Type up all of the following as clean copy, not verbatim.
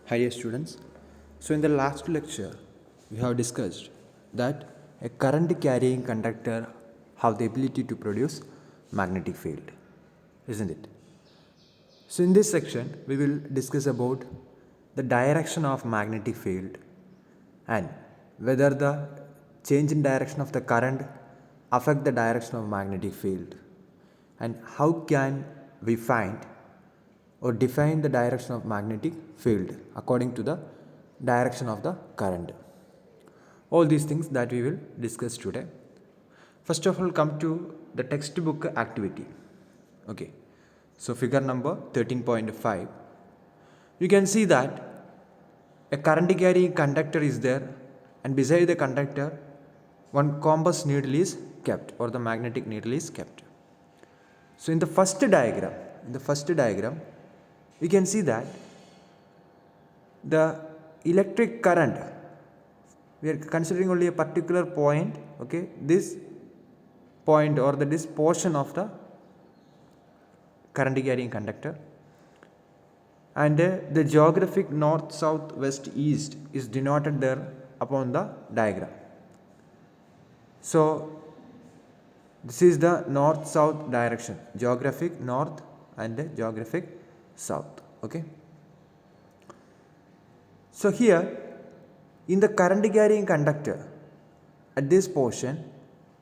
Hi dear students. So in the last lecture we have discussed that a current carrying conductor have the ability to produce magnetic field, isn't it? So in this section we will discuss about the direction of magnetic field and whether the change in direction of the current affect the direction of magnetic field and how can we find or define the direction of magnetic field according to the direction of the current. All these things that we will discuss today. First of all, come to the textbook activity. Okay, so figure number 13.5. You can see that a current carrying conductor is there, and beside the conductor, one compass needle is kept or the magnetic needle is kept. So in the first diagram, we can see that the electric current, we are considering only a particular point, okay, this point or this portion of the current carrying conductor, and the geographic north, south, west, east is denoted there upon the diagram. So this is the north south direction, geographic north and the geographic south. Okay, so here in the current carrying conductor, at this portion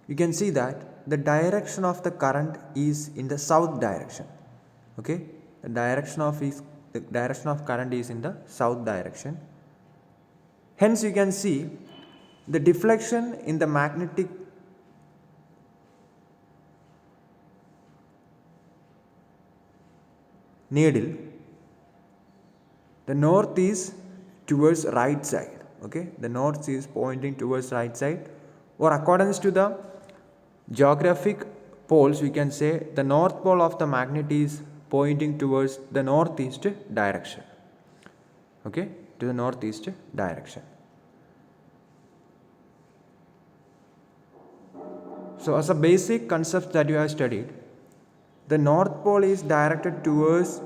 you can see that the direction of the current is in the south direction. Okay, the direction of current is in the south direction. Hence you can see the deflection in the magnetic needle, the north is towards right side. Okay, the north is pointing towards right side, or accordance to the geographic poles we can say the north pole of the magnet is pointing towards the northeast direction. Okay, to the northeast direction. So as a basic concept that you have studied, the north pole is directed towards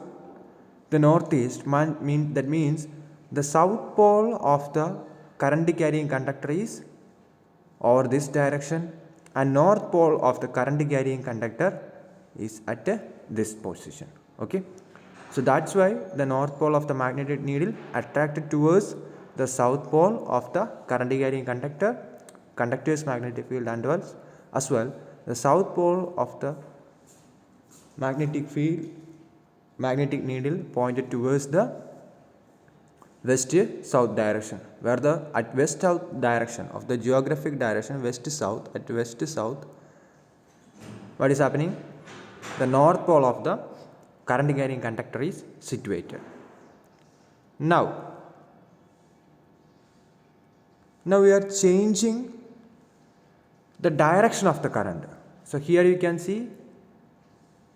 the northeast, that means the south pole of the current carrying conductor is over this direction, and north pole of the current carrying conductor is at this position. Okay, so that's why the north pole of the magnetic needle attracted towards the south pole of the current carrying conductor's magnetic field, and as well the south pole of the magnetic needle pointed towards the west south direction, where the at west south direction of the geographic direction west south, at west south, what is happening, the north pole of the current carrying conductor is situated. Now we are changing the direction of the current. So here you can see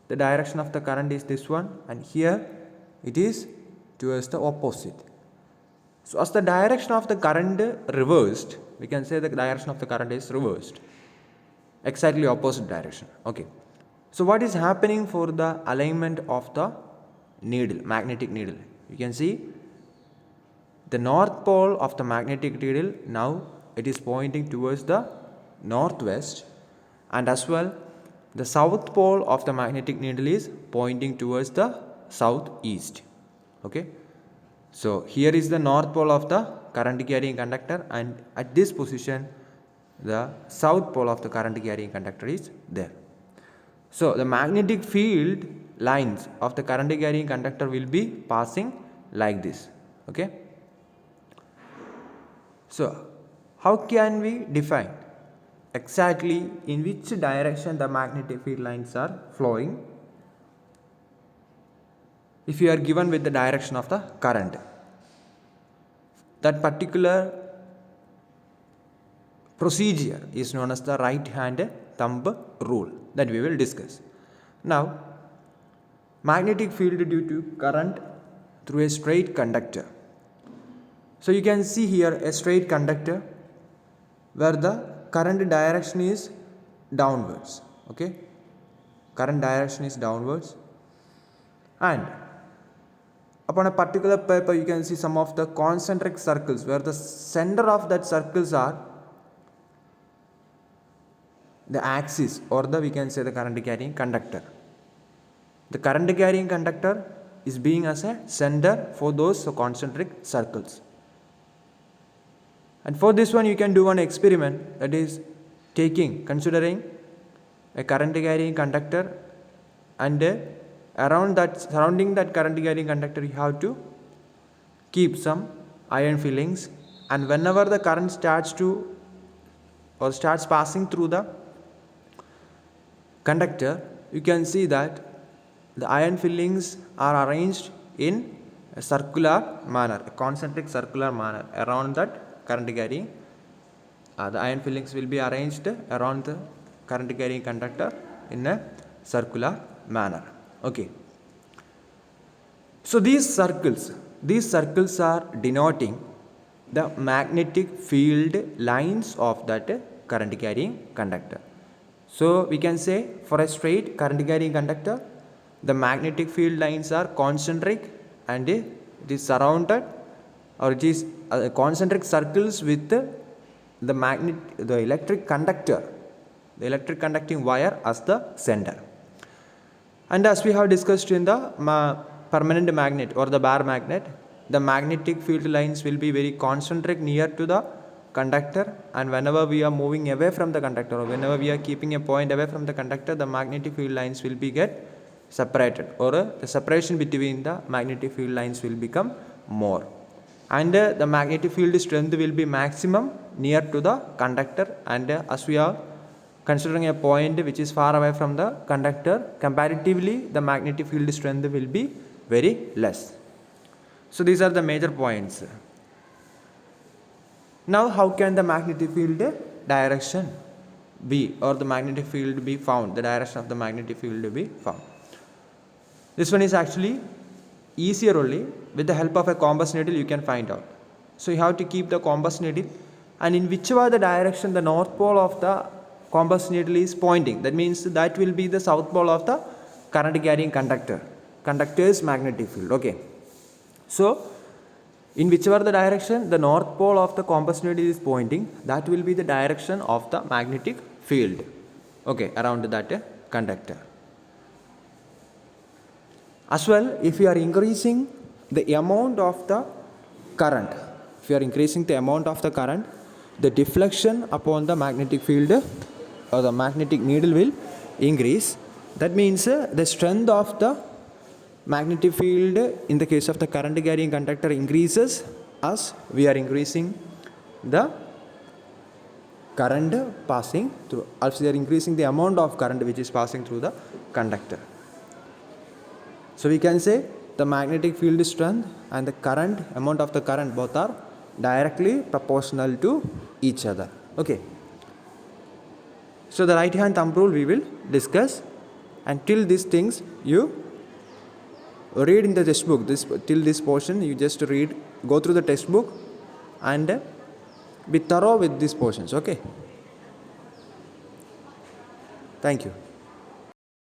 the direction of the current is this one, and here it is towards the opposite. So as the direction of the current reversed, we can say the direction of the current is reversed, exactly opposite direction. Okay, so what is happening for the alignment of the needle, magnetic needle? You can see the north pole of the magnetic needle, now it is pointing towards the northwest, and as well the south pole of the magnetic needle is pointing towards the southeast. Okay, so here is the north pole of the current carrying conductor, and at this position the south pole of the current carrying conductor is there. So the magnetic field lines of the current carrying conductor will be passing like this. Okay, so how can we define exactly in which direction the magnetic field lines are flowing if you are given with the direction of the current? That particular procedure is known as the right hand thumb rule that we will discuss. Now, magnetic field due to current through a straight conductor. So you can see here a straight conductor where the current direction is downwards. Okay, current direction is downwards, and Upon a particular paper, you can see some of the concentric circles where the center of that circles are the axis, or the we can say the current carrying conductor. The current carrying conductor is being as a center for those concentric circles. And for this one, you can do an experiment, that is considering a current carrying conductor, and surrounding that current carrying conductor, you have to keep some iron fillings, and whenever the current starts passing through the conductor, you can see that the iron fillings are arranged in a circular manner, a concentric circular manner around that current carrying. The iron fillings will be arranged around the current carrying conductor in a circular manner. Okay. So these circles are denoting the magnetic field lines of that current carrying conductor. So we can say, for a straight current carrying conductor, the magnetic field lines are concentric, and it is surrounded, or it is concentric circles with the electric conductor, the electric conducting wire as the center. And as we have discussed in the permanent magnet or the bar magnet, the magnetic field lines will be very concentric near to the conductor, and whenever we are moving away from the conductor, or whenever we are keeping a point away from the conductor, the magnetic field lines will be get separated, or the separation between the magnetic field lines will become more, and the magnetic field strength will be maximum near to the conductor, and as we are considering a point which is far away from the conductor, comparatively the magnetic field strength will be very less. So these are the major points. Now how can the magnetic field direction be, or the magnetic field be found, the direction of the magnetic field be found? This one is actually easier only. With the help of a compass needle you can find out. So you have to keep the compass needle, and in whichever the direction the north pole of the compass needle is pointing, that means that will be the south pole of the current carrying conductor's magnetic field. Okay. So in whichever the direction the north pole of the compass needle is pointing, that will be the direction of the magnetic field, okay, around that conductor. As well, if you are increasing the amount of the current, the deflection upon the magnetic field or the magnetic needle will increase. That means the strength of the magnetic field in the case of the current carrying conductor increases as we are increasing the current passing through, as we are increasing the amount of current which is passing through the conductor. So we can say the magnetic field strength and the current, amount of the current, both are directly proportional to each other. Okay. So the right hand thumb rule we will discuss, and till these things you read in the textbook. Till this portion you just read, go through the textbook and be thorough with these portions. Okay. Thank you.